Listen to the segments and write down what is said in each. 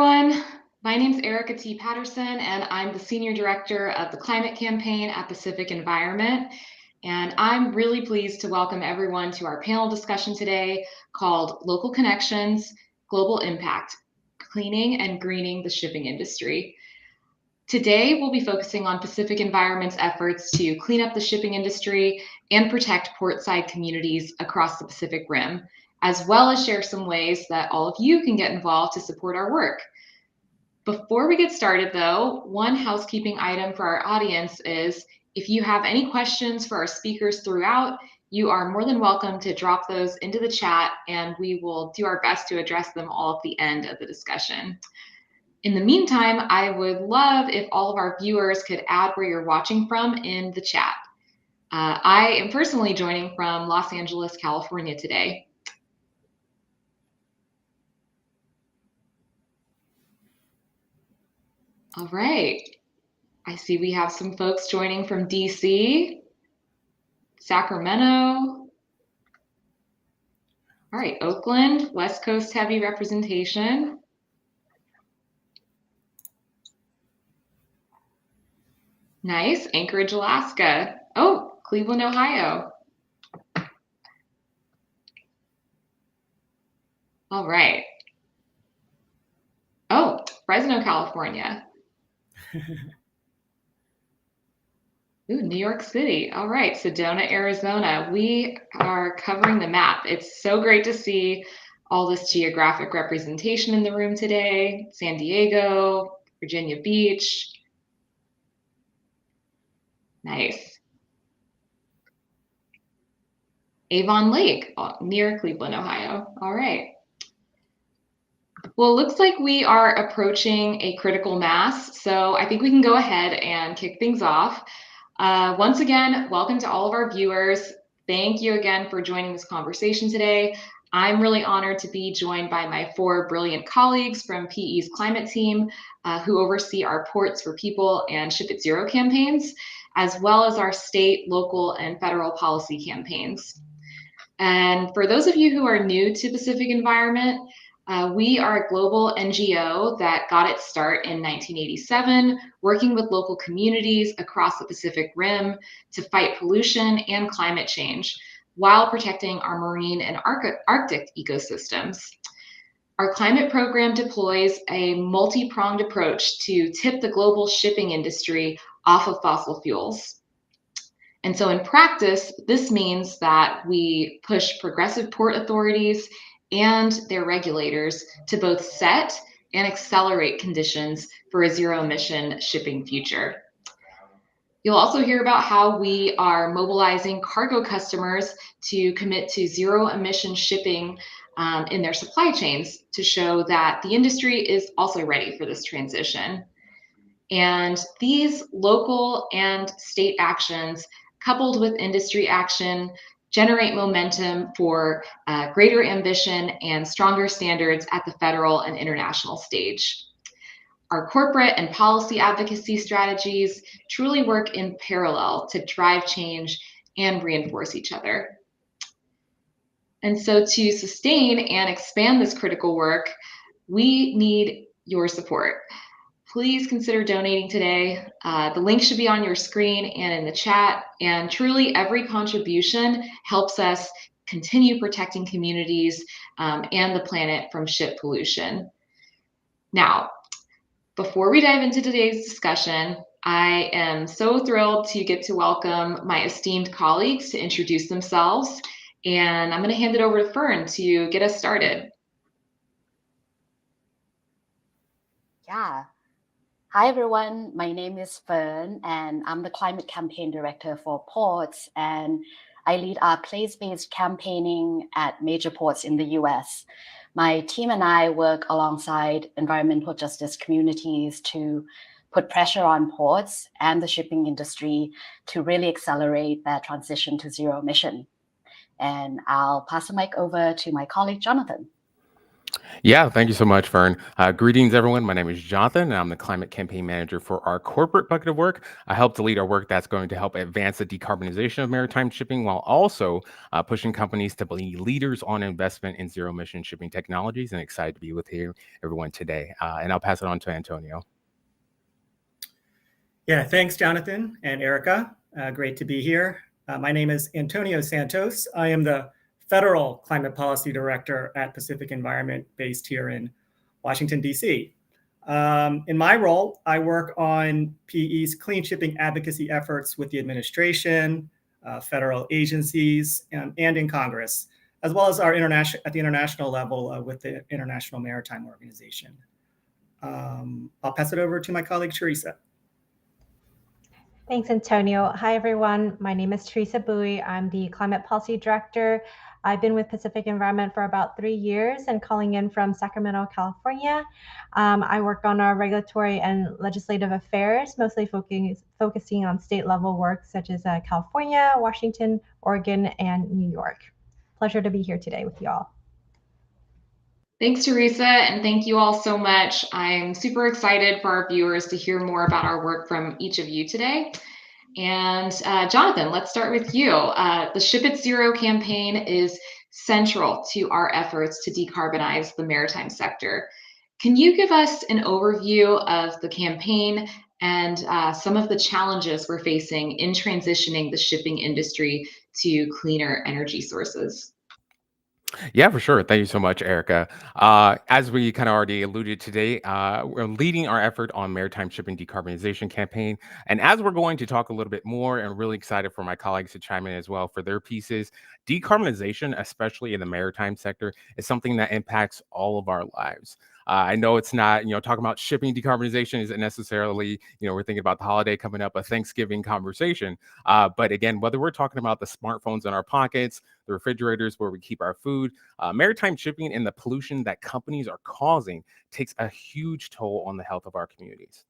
everyone. My name is Erica T. Patterson, and I'm the Senior Director of the Climate Campaign at Pacific Environment. And I'm really pleased to welcome everyone to our panel discussion today called Local Connections, Global Impact, Cleaning and Greening the Shipping Industry. Today, we'll be focusing on Pacific Environment's efforts to clean up the shipping industry and protect portside communities across the Pacific Rim, as well as share some ways that all of you can get involved to support our work. Before we get started, though, one housekeeping item for our audience is if you have any questions for our speakers throughout, you are more than welcome to drop those into the chat, and we will do our best to address them all at the end of the discussion. In the meantime, I would love if all of our viewers could add where you're watching from in the chat. I am personally joining from Los Angeles, California today. All right. I see we have some folks joining from DC, Sacramento. All right, Oakland, West Coast heavy representation. Nice, Anchorage, Alaska. Oh, Cleveland, Ohio. All right. Oh, Fresno, California. Ooh, New York City. All right, Sedona, Arizona. We are covering the map. It's so great to see all this geographic representation in the room today. San Diego, Virginia Beach. Nice. Avon Lake, near Cleveland, Ohio. All right. Well, it looks like we are approaching a critical mass, so I think we can go ahead and kick things off. Once again, welcome to all of our viewers. Thank you again for joining this conversation today. I'm really honored to be joined by my 4 brilliant colleagues from PE's climate team who oversee our Ports for People and Ship at Zero campaigns, as well as our state, local, and federal policy campaigns. And for those of you who are new to Pacific Environment, we are a global NGO that got its start in 1987, working with local communities across the Pacific Rim to fight pollution and climate change while protecting our marine and Arctic ecosystems. Our climate program deploys a multi-pronged approach to tip the global shipping industry off of fossil fuels. And so in practice, this means that we push progressive port authorities and their regulators to both set and accelerate conditions for a zero-emission shipping future. You'll also hear about how we are mobilizing cargo customers to commit to zero-emission shipping in their supply chains to show that the industry is also ready for this transition. And these local and state actions, coupled with industry action, generate momentum for greater ambition and stronger standards at the federal and international stage. Our corporate and policy advocacy strategies truly work in parallel to drive change and reinforce each other. And so to sustain and expand this critical work, we need your support. Please consider donating today. The link should be on your screen and in the chat. And truly, every contribution helps us continue protecting communities and the planet from ship pollution. Now, before we dive into today's discussion, I am so thrilled to get to welcome my esteemed colleagues to introduce themselves. And I'm going to hand it over to Fern to get us started. Yeah. Hi, everyone. My name is Fern, and I'm the Climate Campaign Director for Ports, and I lead our place-based campaigning at major ports in the US. My team and I work alongside environmental justice communities to put pressure on ports and the shipping industry to really accelerate their transition to zero emission. And I'll pass the mic over to my colleague, Jonathan. Yeah, thank you so much, Fern. Greetings, everyone. My name is Jonathan, and I'm the climate campaign manager for our corporate bucket of work. I help to lead our work that's going to help advance the decarbonization of maritime shipping while also pushing companies to be leaders on investment in zero emission shipping technologies. And excited to be with you, everyone, today. And I'll pass it on to Antonio. Yeah, thanks, Jonathan and Erica. Great to be here. My name is Antonio Santos. I am the Federal Climate Policy Director at Pacific Environment, based here in Washington, D.C. In my role, I work on PE's clean shipping advocacy efforts with the administration, federal agencies, and in Congress, as well as at the international level with the International Maritime Organization. I'll pass it over to my colleague, Teresa. Thanks, Antonio. Hi, everyone. My name is Teresa Bowie. I'm the Climate Policy Director. I've been with Pacific Environment for about 3 years and calling in from Sacramento, California. I work on our regulatory and legislative affairs, mostly focusing on state level work such as California, Washington, Oregon, and New York. Pleasure to be here today with you all. Thanks, Teresa, and thank you all so much. I'm super excited for our viewers to hear more about our work from each of you today. And Jonathan, let's start with you. The Ship It Zero campaign is central to our efforts to decarbonize the maritime sector. Can you give us an overview of the campaign and some of the challenges we're facing in transitioning the shipping industry to cleaner energy sources? Yeah, for sure. Thank you so much, Erica. As we kind of already alluded today, we're leading our effort on maritime shipping decarbonization campaign. And as we're going to talk a little bit more, and really excited for my colleagues to chime in as well for their pieces, decarbonization, especially in the maritime sector, is something that impacts all of our lives. I know it's not, talking about shipping decarbonization isn't necessarily, we're thinking about the holiday coming up, a Thanksgiving conversation. But again, whether we're talking about the smartphones in our pockets, the refrigerators where we keep our food, maritime shipping and the pollution that companies are causing takes a huge toll on the health of our communities.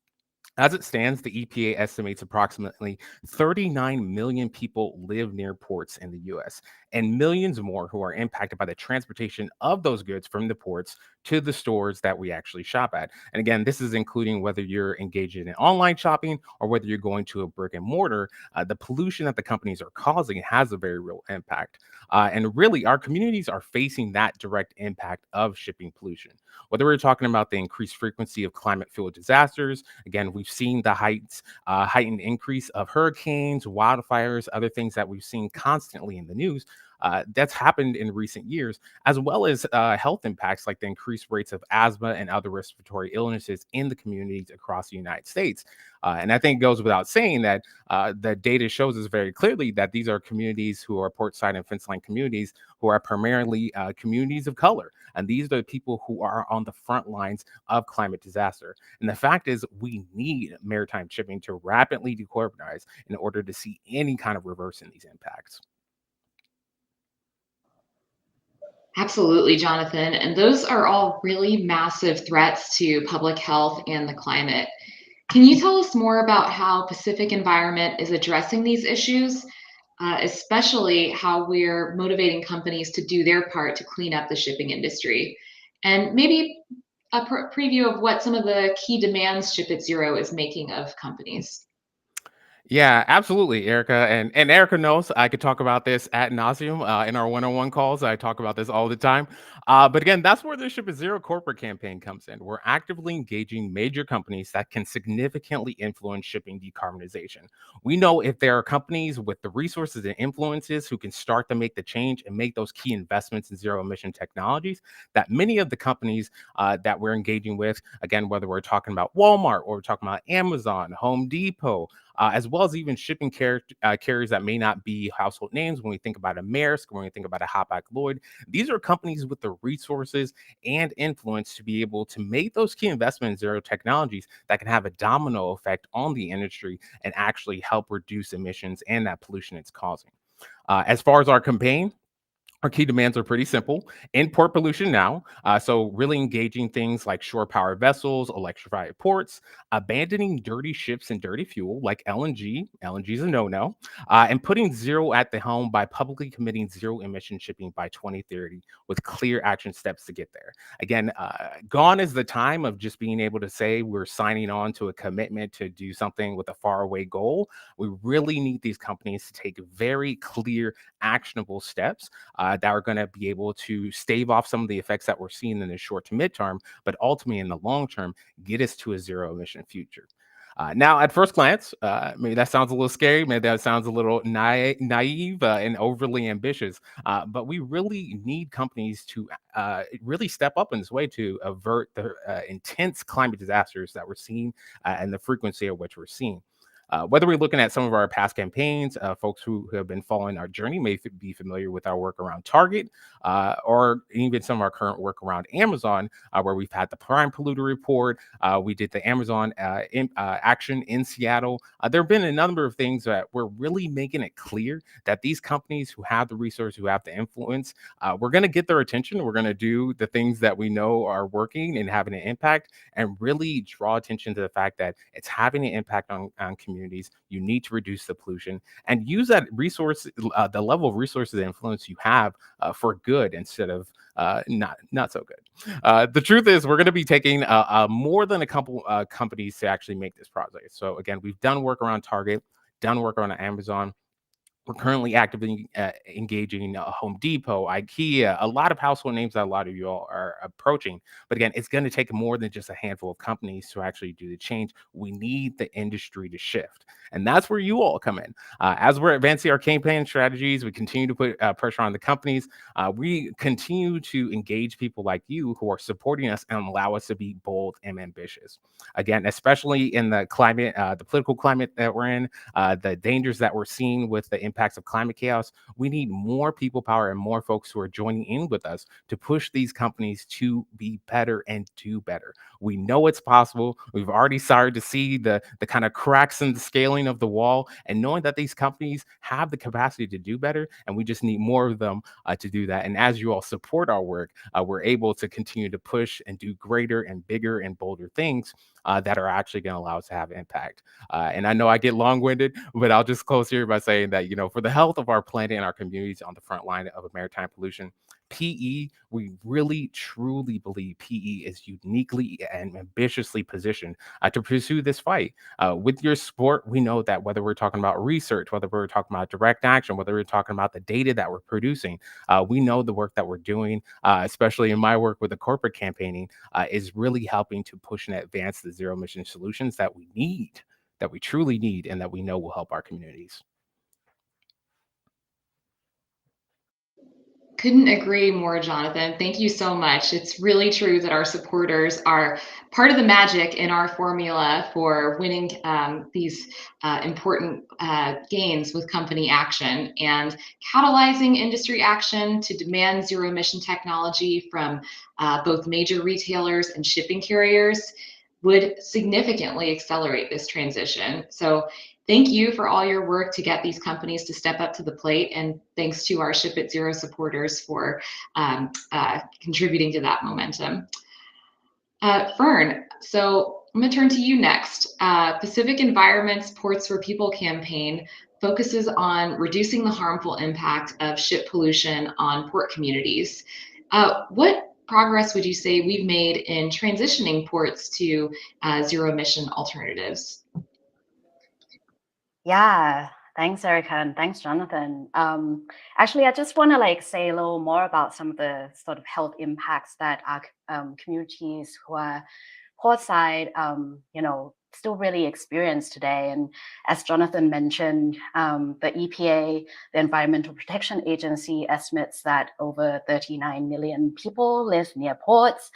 As it stands, the EPA estimates approximately 39 million people live near ports in the US, and millions more who are impacted by the transportation of those goods from the ports to the stores that we actually shop at. And again, this is including whether you're engaged in online shopping or whether you're going to a brick and mortar. The pollution that the companies are causing has a very real impact. And really, our communities are facing that direct impact of shipping pollution. Whether we're talking about the increased frequency of climate fuel disasters, again, we've seen the heightened increase of hurricanes, wildfires, other things that we've seen constantly in the news. That's happened in recent years, as well as health impacts like the increased rates of asthma and other respiratory illnesses in the communities across the United States. And I think it goes without saying that the data shows us very clearly that these are communities who are portside and fence line communities who are primarily communities of color. And these are the people who are on the front lines of climate disaster. And the fact is, we need maritime shipping to rapidly decarbonize in order to see any kind of reverse in these impacts. Absolutely, Jonathan. And those are all really massive threats to public health and the climate. Can you tell us more about how Pacific Environment is addressing these issues, especially how we're motivating companies to do their part to clean up the shipping industry? And maybe a preview of what some of the key demands Ship It Zero is making of companies. Yeah, absolutely, Erica. And Erica knows I could talk about this ad nauseum in our one-on-one calls. I talk about this all the time. But again, that's where the Ship It Zero corporate campaign comes in. We're actively engaging major companies that can significantly influence shipping decarbonization. We know if there are companies with the resources and influences who can start to make the change and make those key investments in zero emission technologies, that many of the companies that we're engaging with, again, whether we're talking about Walmart or we're talking about Amazon, Home Depot, as well as even shipping carriers that may not be household names. When we think about a Maersk, when we think about a Hapag-Lloyd, these are companies with the resources and influence to be able to make those key investments in zero technologies that can have a domino effect on the industry and actually help reduce emissions and that pollution it's causing. As far as our campaign, Our key demands are pretty simple. Import pollution now. So really engaging things like shore power vessels, electrified ports, abandoning dirty ships and dirty fuel like LNG. LNG is a no-no. And putting zero at the helm by publicly committing zero emission shipping by 2030 with clear action steps to get there. Again, gone is the time of just being able to say we're signing on to a commitment to do something with a faraway goal. We really need these companies to take very clear, actionable steps that are going to be able to stave off some of the effects that we're seeing in the short to midterm, but ultimately in the long term, get us to a zero emission future. Now, at first glance, maybe that sounds a little scary. Maybe that sounds a little naive and overly ambitious. But we really need companies to really step up in this way to avert the intense climate disasters that we're seeing and the frequency of which we're seeing. Whether we're looking at some of our past campaigns, folks who have been following our journey may be familiar with our work around Target, or even some of our current work around Amazon, where we've had the Prime Polluter Report. We did the Amazon action in Seattle. There have been a number of things that we're really making it clear that these companies who have the resources, who have the influence, we're going to get their attention. We're going to do the things that we know are working and having an impact, and really draw attention to the fact that it's having an impact on communities. You need to reduce the pollution and use that resource, the level of resources and influence you have for good instead of not so good. The truth is, we're going to be taking more than a couple companies to actually make this project. So again, we've done work around Target, done work around Amazon. We're currently actively engaging Home Depot, IKEA, a lot of household names that a lot of you all are approaching. But again, it's going to take more than just a handful of companies to actually do the change. We need the industry to shift. And that's where you all come in. As we're advancing our campaign strategies, we continue to put pressure on the companies. We continue to engage people like you who are supporting us and allow us to be bold and ambitious. Again, especially in the climate, the political climate that we're in, the dangers that we're seeing with the impacts of climate chaos, we need more people power and more folks who are joining in with us to push these companies to be better and do better. We know it's possible. We've already started to see the kind of cracks in the scaling of the wall, and knowing that these companies have the capacity to do better, and we just need more of them to do that. And as you all support our work, we're able to continue to push and do greater and bigger and bolder things that are actually going to allow us to have impact. And I know I get long-winded, but I'll just close here by saying that, for the health of our planet and our communities on the front line of maritime pollution, PE, we really truly believe PE is uniquely and ambitiously positioned to pursue this fight. With your support, we know that whether we're talking about research, whether we're talking about direct action, whether we're talking about the data that we're producing, we know the work that we're doing, especially in my work with the corporate campaigning, is really helping to push and advance the zero emission solutions that we need, that we truly need, and that we know will help our communities. Couldn't agree more, Jonathan. Thank you so much. It's really true that our supporters are part of the magic in our formula for winning these important gains with company action, and catalyzing industry action to demand zero emission technology from both major retailers and shipping carriers would significantly accelerate this transition. So thank you for all your work to get these companies to step up to the plate, and thanks to our Ship It Zero supporters for contributing to that momentum. Fern, so I'm going to turn to you next. Pacific Environment's Ports for People campaign focuses on reducing the harmful impact of ship pollution on port communities. What progress would you say we've made in transitioning ports to zero emission alternatives? Yeah, thanks, Erica, and thanks, Jonathan. Actually, I just want to say a little more about some of the sort of health impacts that our communities who are portside, still really experience today. And as Jonathan mentioned, the EPA, the Environmental Protection Agency, estimates that over 39 million people live near ports.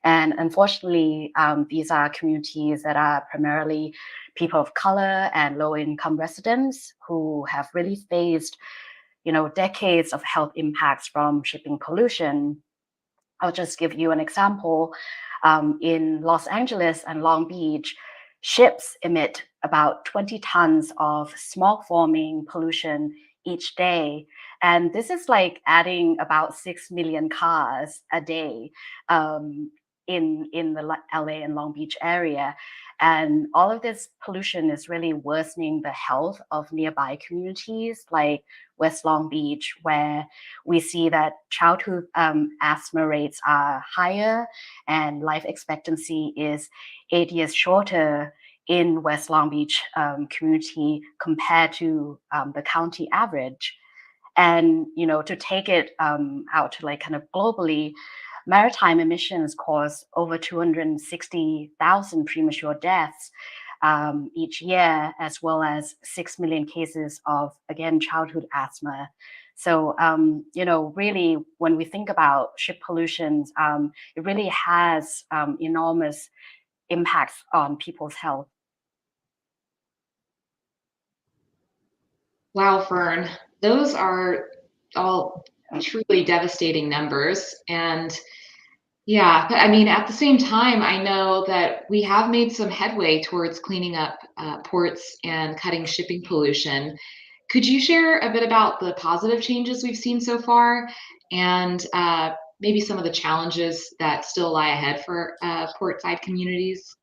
And unfortunately, these are communities that are primarily people of color and low-income residents who have really faced, decades of health impacts from shipping pollution. I'll just give you an example. In Los Angeles and Long Beach, ships emit about 20 tons of smog-forming pollution each day. And this is like adding about 6 million cars a day in the LA and Long Beach area. And all of this pollution is really worsening the health of nearby communities like West Long Beach, where we see that childhood asthma rates are higher and life expectancy is 8 years shorter in West Long Beach community compared to the county average. And to take it out to like kind of globally, maritime emissions cause over 260,000 premature deaths each year, as well as 6 million cases of, again, childhood asthma. So, really, when we think about ship pollutions, it really has enormous impacts on people's health. Wow, Fern, those are all truly devastating numbers. And yeah, but I mean, at the same time, I know that we have made some headway towards cleaning up ports and cutting shipping pollution. Could you share a bit about the positive changes we've seen so far and maybe some of the challenges that still lie ahead for portside communities?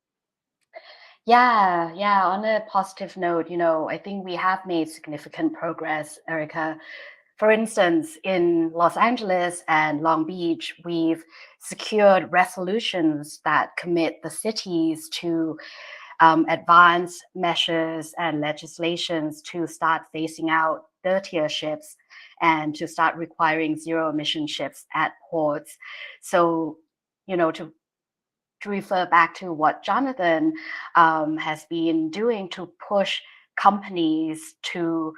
Yeah. On a positive note, I think we have made significant progress, Erica. For instance, in Los Angeles and Long Beach, we've secured resolutions that commit the cities to advance measures and legislations to start phasing out dirtier ships and to start requiring zero emission ships at ports. So, to refer back to what Jonathan has been doing to push companies to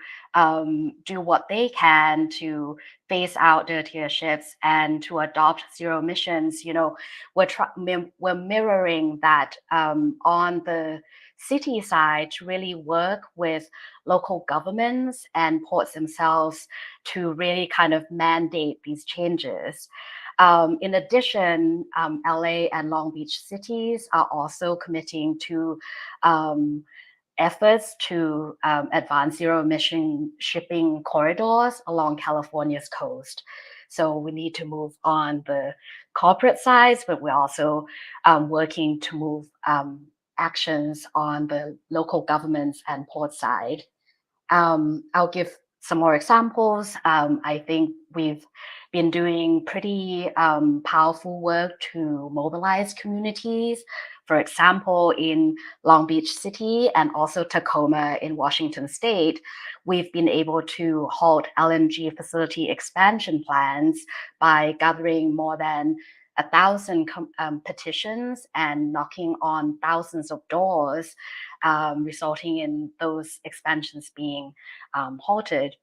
do what they can to phase out dirtier ships and to adopt zero emissions. We're mirroring that on the city side to really work with local governments and ports themselves to really kind of mandate these changes. In addition, LA and Long Beach cities are also committing to efforts to advance zero emission shipping corridors along California's coast. So we need to move on the corporate side, but we're also working to move actions on the local governments and port side. I'll give some more examples. I think we've been doing pretty powerful work to mobilize communities. For example, in Long Beach City and also Tacoma in Washington State, we've been able to halt LNG facility expansion plans by gathering more than 1,000 petitions and knocking on thousands of doors, resulting in those expansions being halted.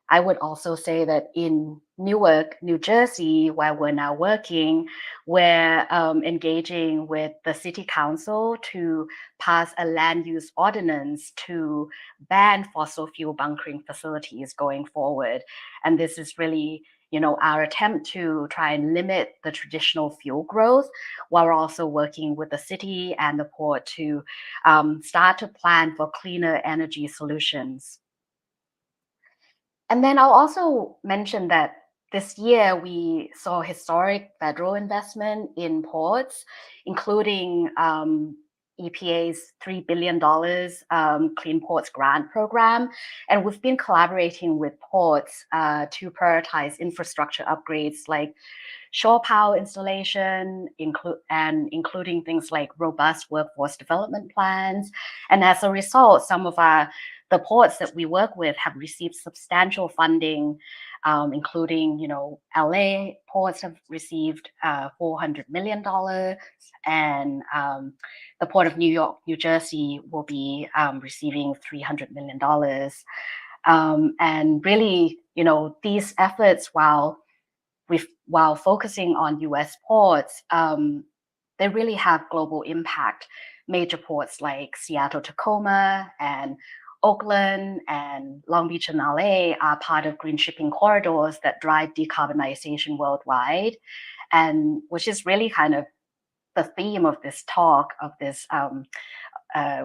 I would also say that in Newark, New Jersey, where we're now working, we're engaging with the city council to pass a land use ordinance to ban fossil fuel bunkering facilities going forward. And this is really our attempt to try and limit the traditional fuel growth, while we're also working with the city and the port to start to plan for cleaner energy solutions. And then I'll also mention that this year we saw historic federal investment in ports, including EPA's $3 billion Clean Ports Grant Program. And we've been collaborating with ports to prioritize infrastructure upgrades like shore power installation, including things like robust workforce development plans. And as a result, some of the ports that we work with have received substantial funding, including, LA ports have received $400 million, and the Port of New York, New Jersey will be receiving $300 million. And really, these efforts, while focusing on US ports, they really have global impact. Major ports like Seattle, Tacoma, and Oakland and Long Beach and LA are part of green shipping corridors that drive decarbonization worldwide, and which is really kind of the theme of this talk, of this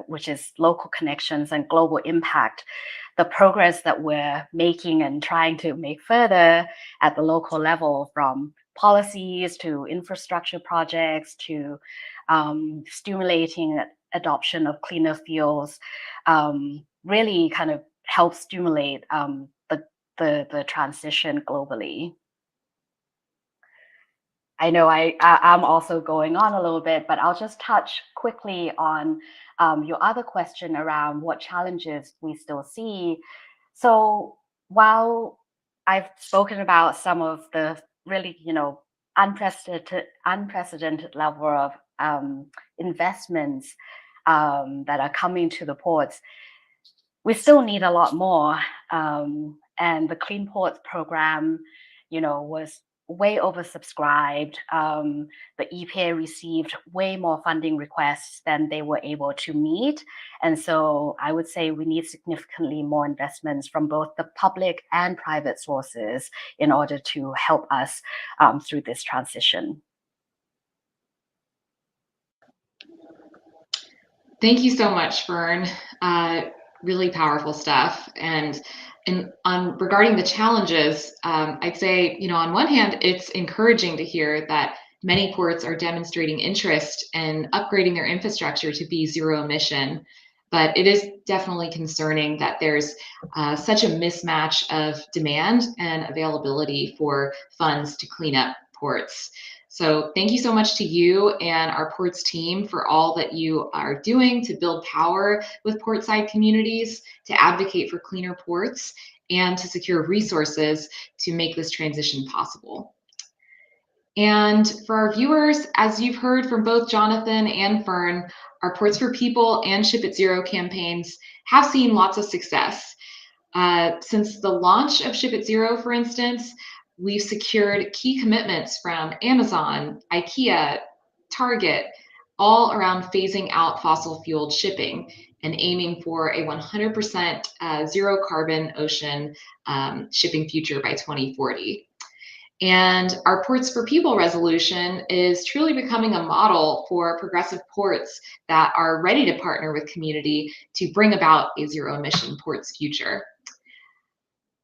which is local connections and global impact, the progress that we're making and trying to make further at the local level, from policies to infrastructure projects to stimulating adoption of cleaner fuels, really kind of help stimulate the transition globally. I know I'm also going on a little bit, but I'll just touch quickly on your other question around what challenges we still see. So while I've spoken about some of the really, unprecedented level of investments that are coming to the ports, we still need a lot more. And the Clean Ports program, was way oversubscribed. The EPA received way more funding requests than they were able to meet. And so I would say we need significantly more investments from both the public and private sources in order to help us through this transition. Thank you so much, Fern. Really powerful stuff. And regarding the challenges, I'd say, on one hand, it's encouraging to hear that many ports are demonstrating interest in upgrading their infrastructure to be zero emission. But it is definitely concerning that there's such a mismatch of demand and availability for funds to clean up ports. So thank you so much to you and our ports team for all that you are doing to build power with portside communities, to advocate for cleaner ports, and to secure resources to make this transition possible. And for our viewers, as you've heard from both Jonathan and Fern, our Ports for People and Ship at Zero campaigns have seen lots of success. Since the launch of Ship at Zero, for instance, we've secured key commitments from Amazon, IKEA, Target, all around phasing out fossil-fueled shipping and aiming for a 100% zero carbon ocean shipping future by 2040. And our Ports for People resolution is truly becoming a model for progressive ports that are ready to partner with community to bring about a zero emission ports future.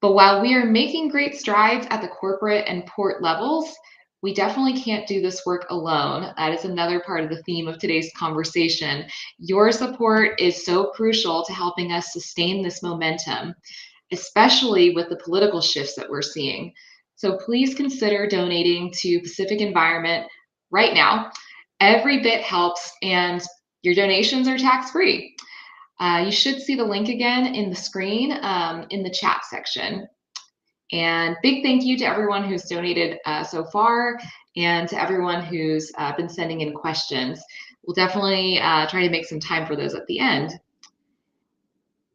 But while we are making great strides at the corporate and port levels, we definitely can't do this work alone. That is another part of the theme of today's conversation. Your support is so crucial to helping us sustain this momentum, especially with the political shifts that we're seeing. So please consider donating to Pacific Environment right now. Every bit helps, and your donations are tax-free. You should see the link again in the screen in the chat section. And big thank you to everyone who's donated so far, and to everyone who's been sending in questions. We'll definitely try to make some time for those at the end.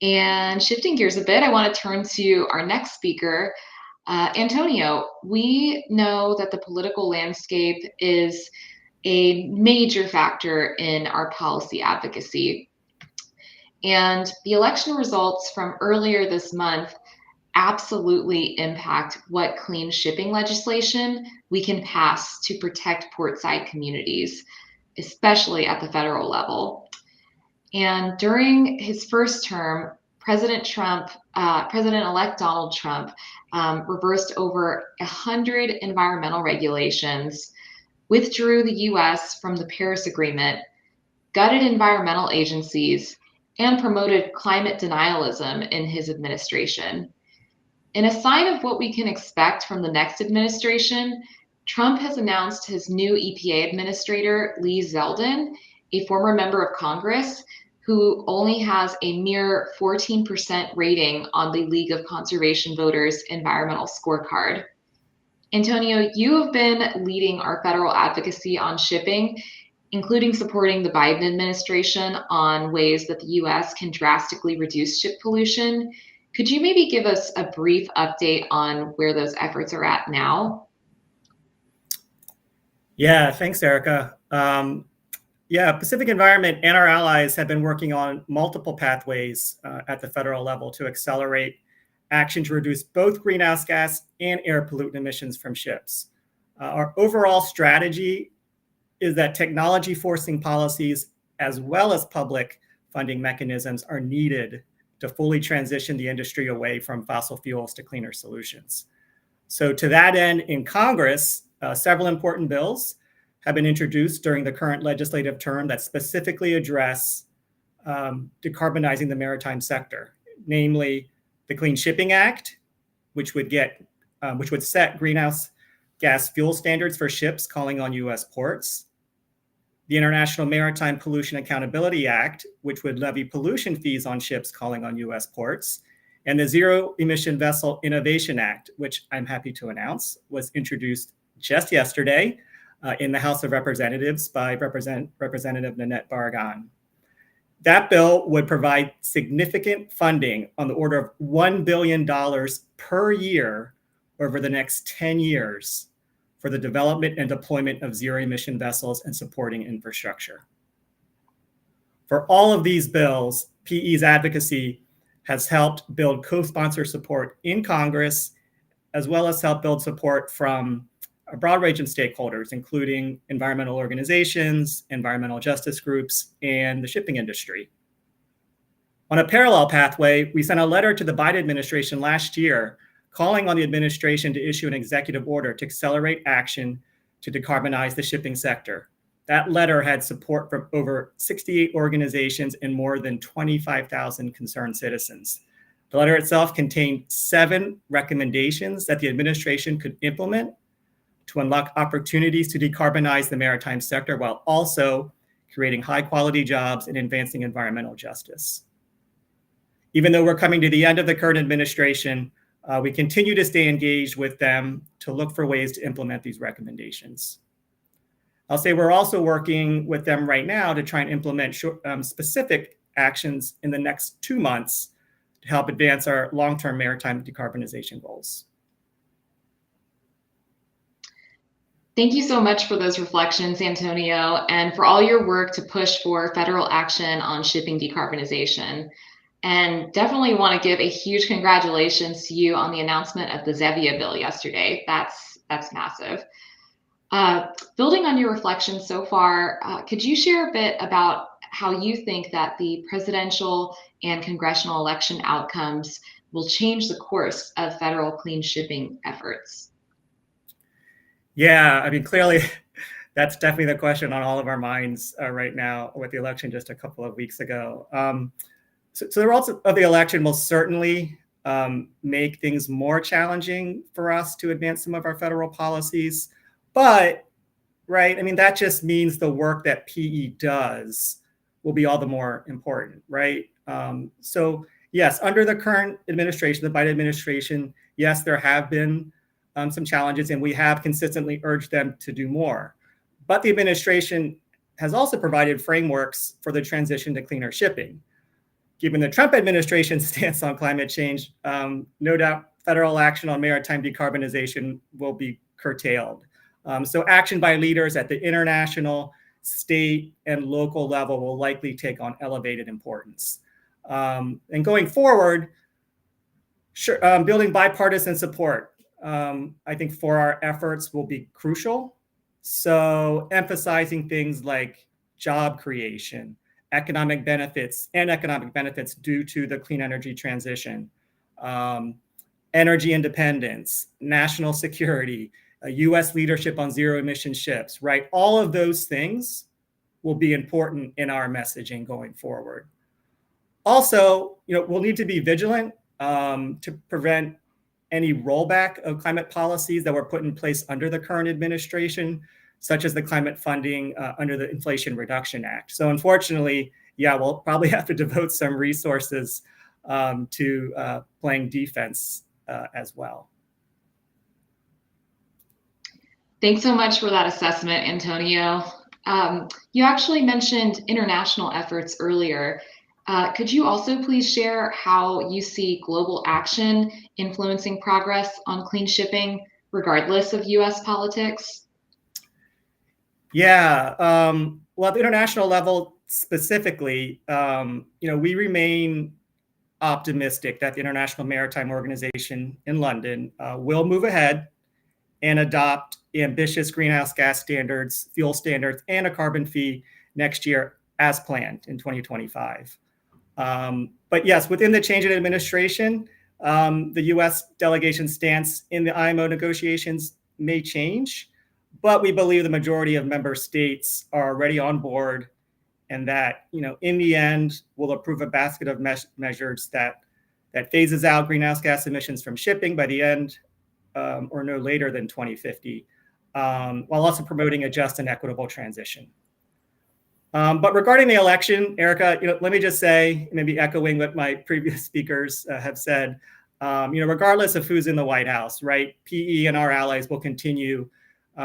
And shifting gears a bit, I want to turn to our next speaker, Antonio. We know that the political landscape is a major factor in our policy advocacy. And the election results from earlier this month absolutely impact what clean shipping legislation we can pass to protect portside communities, especially at the federal level. And during his first term, President-elect Donald Trump reversed over 100 environmental regulations, withdrew the US from the Paris Agreement, gutted environmental agencies, and promoted climate denialism in his administration. In a sign of what we can expect from the next administration, Trump has announced his new EPA administrator, Lee Zeldin, a former member of Congress, who only has a mere 14% rating on the League of Conservation Voters environmental scorecard. Antonio, you have been leading our federal advocacy on shipping, including supporting the Biden administration on ways that the US can drastically reduce ship pollution. Could you maybe give us a brief update on where those efforts are at now? Yeah, thanks, Erica. Pacific Environment and our allies have been working on multiple pathways at the federal level to accelerate action to reduce both greenhouse gas and air pollutant emissions from ships. Our overall strategy is that technology forcing policies, as well as public funding mechanisms are needed to fully transition the industry away from fossil fuels to cleaner solutions. So to that end, in Congress, several important bills have been introduced during the current legislative term that specifically address decarbonizing the maritime sector, namely the Clean Shipping Act, which would set greenhouse gas fuel standards for ships calling on U.S. ports, the International Maritime Pollution Accountability Act, which would levy pollution fees on ships calling on U.S. ports, and the Zero Emission Vessel Innovation Act, which I'm happy to announce was introduced just yesterday in the House of Representatives by Representative Nanette Barragán. That bill would provide significant funding on the order of $1 billion per year over the next 10 years for the development and deployment of zero-emission vessels and supporting infrastructure. For all of these bills, PE's advocacy has helped build co-sponsor support in Congress, as well as help build support from a broad range of stakeholders, including environmental organizations, environmental justice groups, and the shipping industry. On a parallel pathway, we sent a letter to the Biden administration last year calling on the administration to issue an executive order to accelerate action to decarbonize the shipping sector. That letter had support from over 68 organizations and more than 25,000 concerned citizens. The letter itself contained 7 recommendations that the administration could implement to unlock opportunities to decarbonize the maritime sector while also creating high-quality jobs and advancing environmental justice. Even though we're coming to the end of the current administration, we continue to stay engaged with them to look for ways to implement these recommendations. I'll say we're also working with them right now to try and implement specific actions in the next 2 months to help advance our long-term maritime decarbonization goals. Thank you so much for those reflections, Antonio, and for all your work to push for federal action on shipping decarbonization. And definitely want to give a huge congratulations to you on the announcement of the Zevia bill yesterday. That's massive. Building on your reflections so far, could you share a bit about how you think that the presidential and congressional election outcomes will change the course of federal clean shipping efforts? Yeah, I mean, clearly, that's definitely the question on all of our minds right now with the election just a couple of weeks ago. So the results of the election will certainly make things more challenging for us to advance some of our federal policies. But, right, I mean, that just means the work that PE does will be all the more important, right? So, yes, under the current administration, the Biden administration, yes, there have been some challenges, and we have consistently urged them to do more. But the administration has also provided frameworks for the transition to cleaner shipping. Given the Trump administration's stance on climate change, no doubt federal action on maritime decarbonization will be curtailed. So action by leaders at the international, state, and local level will likely take on elevated importance. And going forward, building bipartisan support, I think, for our efforts will be crucial. So emphasizing things like job creation, economic benefits due to the clean energy transition, energy independence, national security, U.S. leadership on zero-emission ships, right? All of those things will be important in our messaging going forward. Also, we'll need to be vigilant to prevent any rollback of climate policies that were put in place under the current administration, such as the climate funding under the Inflation Reduction Act. So unfortunately, yeah, we'll probably have to devote some resources to playing defense as well. Thanks so much for that assessment, Antonio. You actually mentioned international efforts earlier. Could you also please share how you see global action influencing progress on clean shipping, regardless of U.S. politics? Yeah, well, at the international level specifically, we remain optimistic that the International Maritime Organization in London will move ahead and adopt ambitious greenhouse gas standards, fuel standards, and a carbon fee next year as planned in 2025. But yes, within the change in administration, the US delegation stance in the IMO negotiations may change, but we believe the majority of member states are already on board, and that, in the end, we'll approve a basket of measures that phases out greenhouse gas emissions from shipping by the end or no later than 2050, while also promoting a just and equitable transition. But regarding the election, Erica, let me just say, maybe echoing what my previous speakers have said, regardless of who's in the White House, right, PE and our allies will continue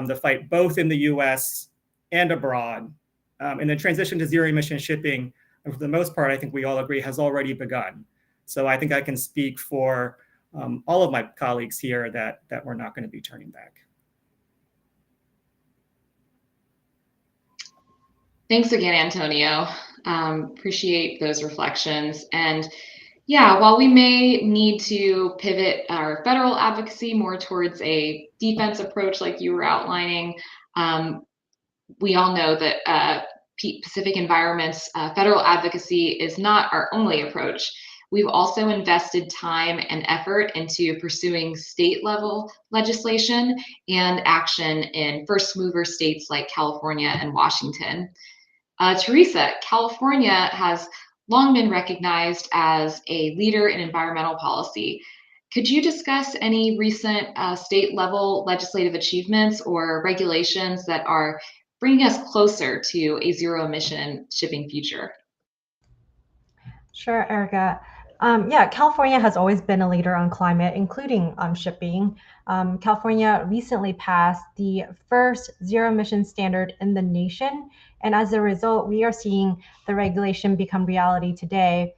the fight both in the US and abroad. And the transition to zero emission shipping, and for the most part, I think we all agree, has already begun. So I think I can speak for all of my colleagues here that we're not going to be turning back. Thanks again, Antonio. Appreciate those reflections. And yeah, while we may need to pivot our federal advocacy more towards a defense approach like you were outlining, we all know that Pacific Environment's federal advocacy is not our only approach. We've also invested time and effort into pursuing state-level legislation and action in first mover states like California and Washington. Teresa, California has long been recognized as a leader in environmental policy. Could you discuss any recent state-level legislative achievements or regulations that are bringing us closer to a zero-emission shipping future? Sure, Erica. California has always been a leader on climate, including on shipping. California recently passed the first zero emission standard in the nation. And as a result, we are seeing the regulation become reality today.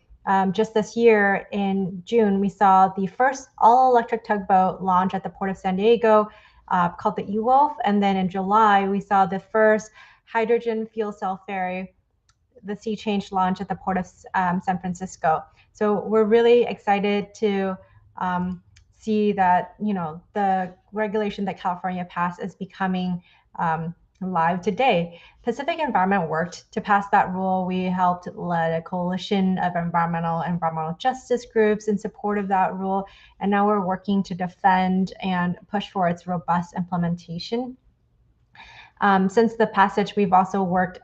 Just this year in June, we saw the first all-electric tugboat launch at the Port of San Diego called the eWolf. And then in July, we saw the first hydrogen fuel cell ferry, the Sea Change, launch at the Port of San Francisco. So we're really excited to see that, the regulation that California passed is becoming live today. Pacific Environment worked to pass that rule. We helped lead a coalition of environmental justice groups in support of that rule. And now we're working to defend and push for its robust implementation. Since the passage, we've also worked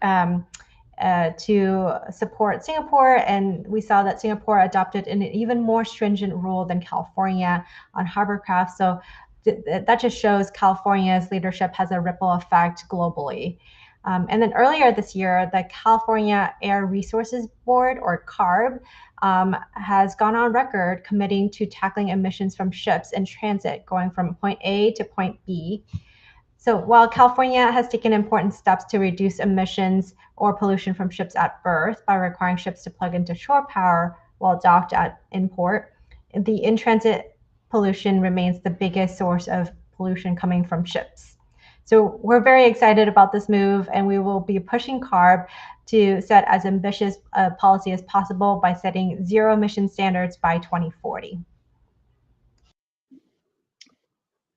to support Singapore, and we saw that Singapore adopted an even more stringent rule than California on hovercraft. So that just shows California's leadership has a ripple effect globally. And then earlier this year, the California Air Resources Board, or CARB, has gone on record committing to tackling emissions from ships in transit, going from point A to point B. So while California has taken important steps to reduce emissions or pollution from ships at berth by requiring ships to plug into shore power while docked in port, the in-transit pollution remains the biggest source of pollution coming from ships. So we're very excited about this move, and we will be pushing CARB to set as ambitious a policy as possible by setting zero emission standards by 2040.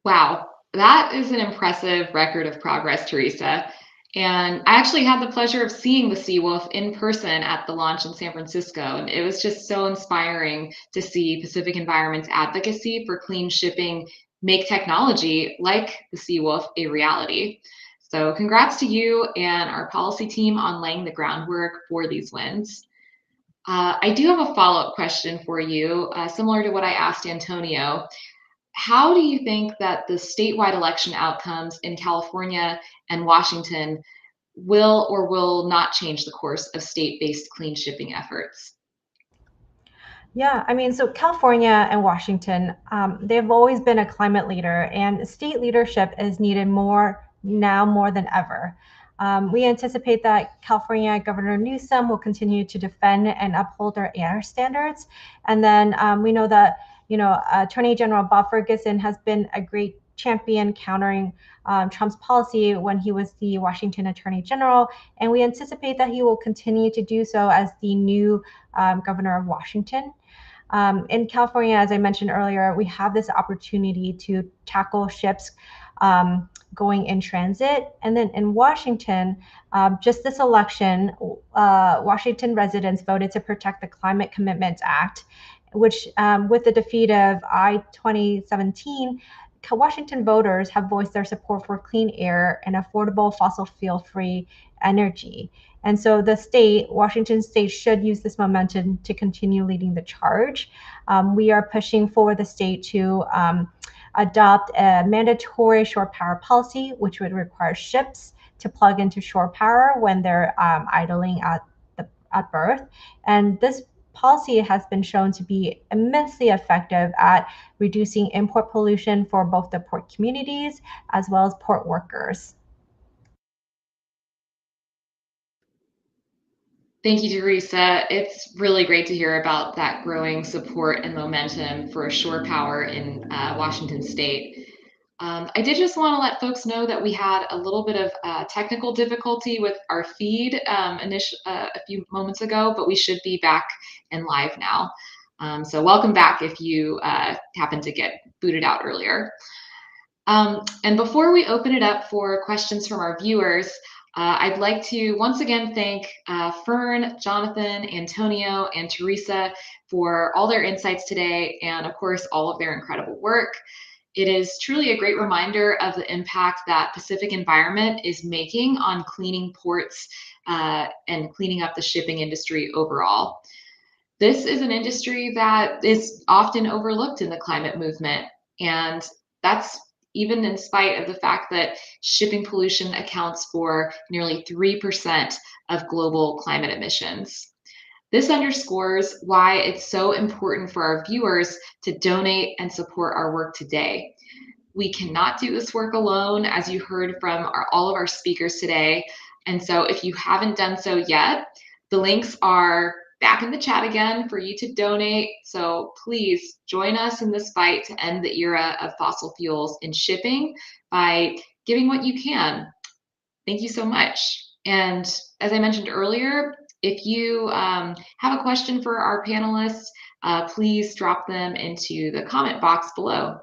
Wow, that is an impressive record of progress, Teresa. And I actually had the pleasure of seeing the Seawolf in person at the launch in San Francisco. And it was just so inspiring to see Pacific Environment's advocacy for clean shipping make technology like the Seawolf a reality. So congrats to you and our policy team on laying the groundwork for these wins. I do have a follow-up question for you, similar to what I asked Antonio. How do you think that the statewide election outcomes in California and Washington will or will not change the course of state-based clean shipping efforts? Yeah, so California and Washington, they've always been a climate leader, and state leadership is needed more than ever. We anticipate that California Governor Newsom will continue to defend and uphold our air standards. And then we know that Attorney General Bob Ferguson has been a great champion countering Trump's policy when he was the Washington Attorney General, and we anticipate that he will continue to do so as the new governor of Washington. In California, as I mentioned earlier, we have this opportunity to tackle ships going in transit. And then in Washington, just this election, Washington residents voted to protect the Climate Commitments Act, which with the defeat of I-2017, Washington voters have voiced their support for clean air and affordable fossil fuel-free energy. And so the state, Washington state, should use this momentum to continue leading the charge. We are pushing for the state to adopt a mandatory shore power policy, which would require ships to plug into shore power when they're idling at berth. And this policy has been shown to be immensely effective at reducing import pollution for both the port communities as well as port workers. Thank you, Teresa. It's really great to hear about that growing support and momentum for shore power in Washington State. I did just want to let folks know that we had a little bit of technical difficulty with our feed a few moments ago, but we should be back and live now. So welcome back if you happened to get booted out earlier. And before we open it up for questions from our viewers, I'd like to once again thank Fern, Jonathan, Antonio, and Teresa for all their insights today, and of course, all of their incredible work. It is truly a great reminder of the impact that Pacific Environment is making on cleaning ports and cleaning up the shipping industry overall. This is an industry that is often overlooked in the climate movement, and that's even in spite of the fact that shipping pollution accounts for nearly 3% of global climate emissions. This underscores why it's so important for our viewers to donate and support our work today. We cannot do this work alone, as you heard from all of our speakers today. And so if you haven't done so yet, the links are back in the chat again for you to donate. So please join us in this fight to end the era of fossil fuels in shipping by giving what you can. Thank you so much. And as I mentioned earlier, if you have a question for our panelists, please drop them into the comment box below.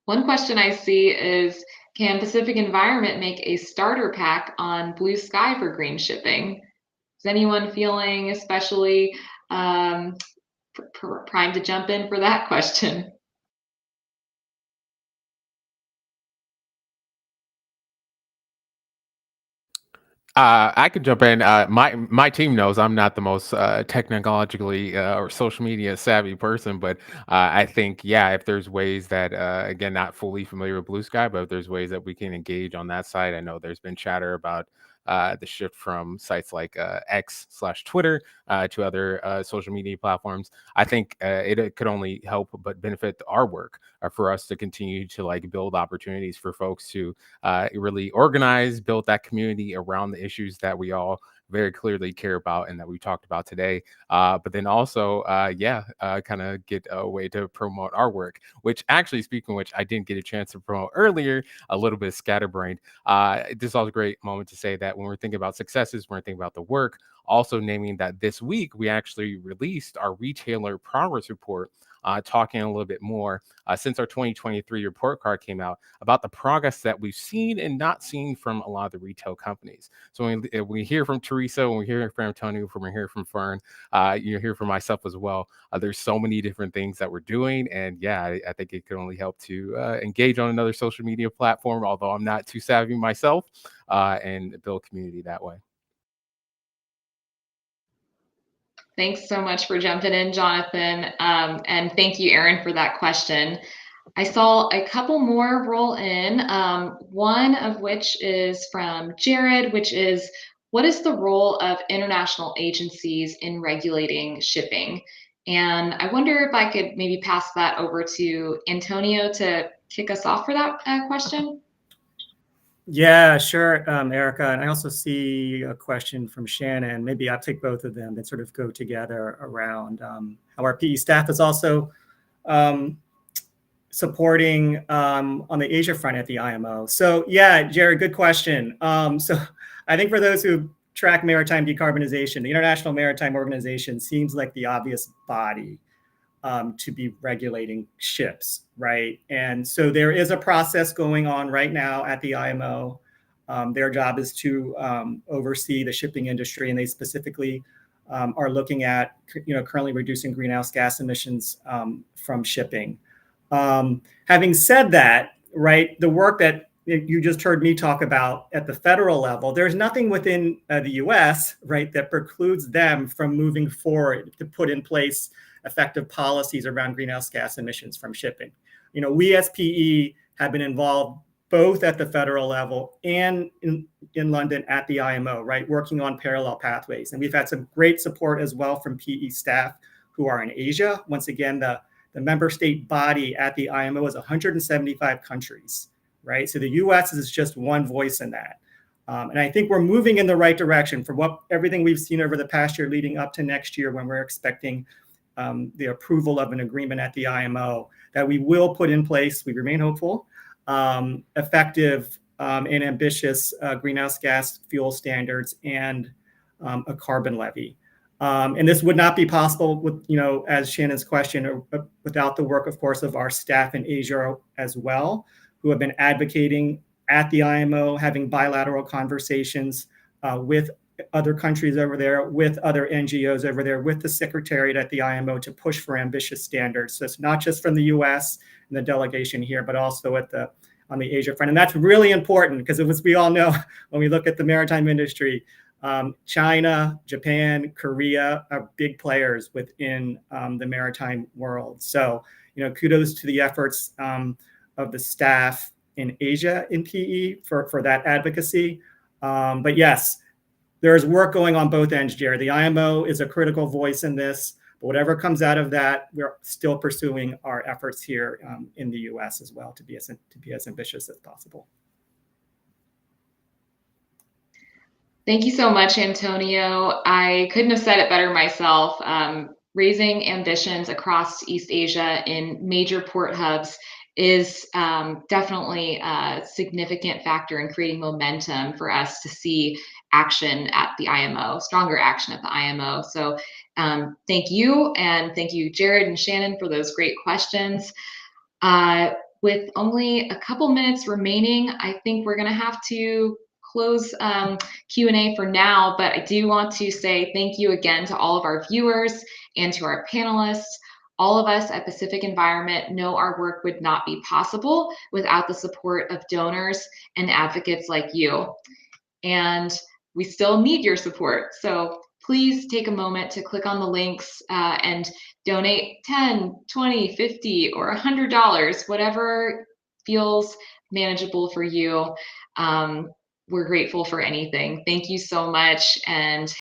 One question I see is, can Pacific Environment make a starter pack on blue sky for green shipping? Is anyone feeling especially primed to jump in for that question? I could jump in. My team knows I'm not the most technologically or social media savvy person, but I think if there's ways that again, not fully familiar with Blue Sky, but if there's ways that we can engage on that side. I know there's been chatter about the shift from sites like X/Twitter to other social media platforms. I think it could only help but benefit our work for us to continue to build opportunities for folks to really organize, build that community around the issues that we all very clearly care about and that we talked about today. But then also, kind of get a way to promote our work, which actually, speaking of which, I didn't get a chance to promote earlier, a little bit scatterbrained. This is also a great moment to say that when we're thinking about successes, when we're thinking about the work, also naming that this week we actually released our retailer progress report, talking a little bit more since our 2023 report card came out about the progress that we've seen and not seen from a lot of the retail companies. So when we hear from Teresa, when we hear from Antonio, when we hear from Fern, you hear from myself as well. There's so many different things that we're doing, and I think it could only help to engage on another social media platform, although I'm not too savvy myself, and build community that way. Thanks so much for jumping in, Jonathan. And thank you, Aaron, for that question. I saw a couple more roll in, one of which is from Jared, which is, what is the role of international agencies in regulating shipping? And I wonder if I could maybe pass that over to Antonio to kick us off for that question. Yeah, sure, Erica. And I also see a question from Shannon. Maybe I'll take both of them that sort of go together around how our PE staff is also supporting on the Asia front at the IMO. So yeah, Jared, good question. So I think for those who track maritime decarbonization, the International Maritime Organization seems like the obvious body to be regulating ships, right? And so there is a process going on right now at the IMO. Their job is to oversee the shipping industry, and they specifically are looking at, currently reducing greenhouse gas emissions from shipping. Having said that, right, the work that you just heard me talk about at the federal level, there's nothing within the US, right, that precludes them from moving forward to put in place effective policies around greenhouse gas emissions from shipping. We as PE have been involved both at the federal level and in London at the IMO, right, working on parallel pathways. And we've had some great support as well from PE staff who are in Asia. Once again, the member state body at the IMO is 175 countries, right? So the US is just one voice in that. And I think we're moving in the right direction for everything we've seen over the past year leading up to next year, when we're expecting the approval of an agreement at the IMO that we will put in place, we remain hopeful, effective and ambitious greenhouse gas fuel standards and a carbon levy. And this would not be possible with, as Shannon's question, without the work, of course, of our staff in Asia as well, who have been advocating at the IMO, having bilateral conversations with other countries over there, with other NGOs over there, with the Secretariat at the IMO to push for ambitious standards. So it's not just from the US and the delegation here, but also on the Asia front. And that's really important because, as we all know, when we look at the maritime industry, China, Japan, Korea are big players within the maritime world. So, kudos to the efforts of the staff in Asia in PE for that advocacy. But yes, there's work going on both ends, Jared. The IMO is a critical voice in this, but whatever comes out of that, we're still pursuing our efforts here in the US as well to be as ambitious as possible. Thank you so much, Antonio. I couldn't have said it better myself. Raising ambitions across East Asia in major port hubs is definitely a significant factor in creating momentum for us to see action at the IMO, stronger action at the IMO. So thank you, and thank you, Jared and Shannon, for those great questions. With only a couple minutes remaining, I think we're going to have to close Q&A for now, but I do want to say thank you again to all of our viewers and to our panelists. All of us at Pacific Environment know our work would not be possible without the support of donors and advocates like you. And we still need your support. So please take a moment to click on the links and donate 10, 20, 50, or $100, whatever feels manageable for you. We're grateful for anything. Thank you so much. And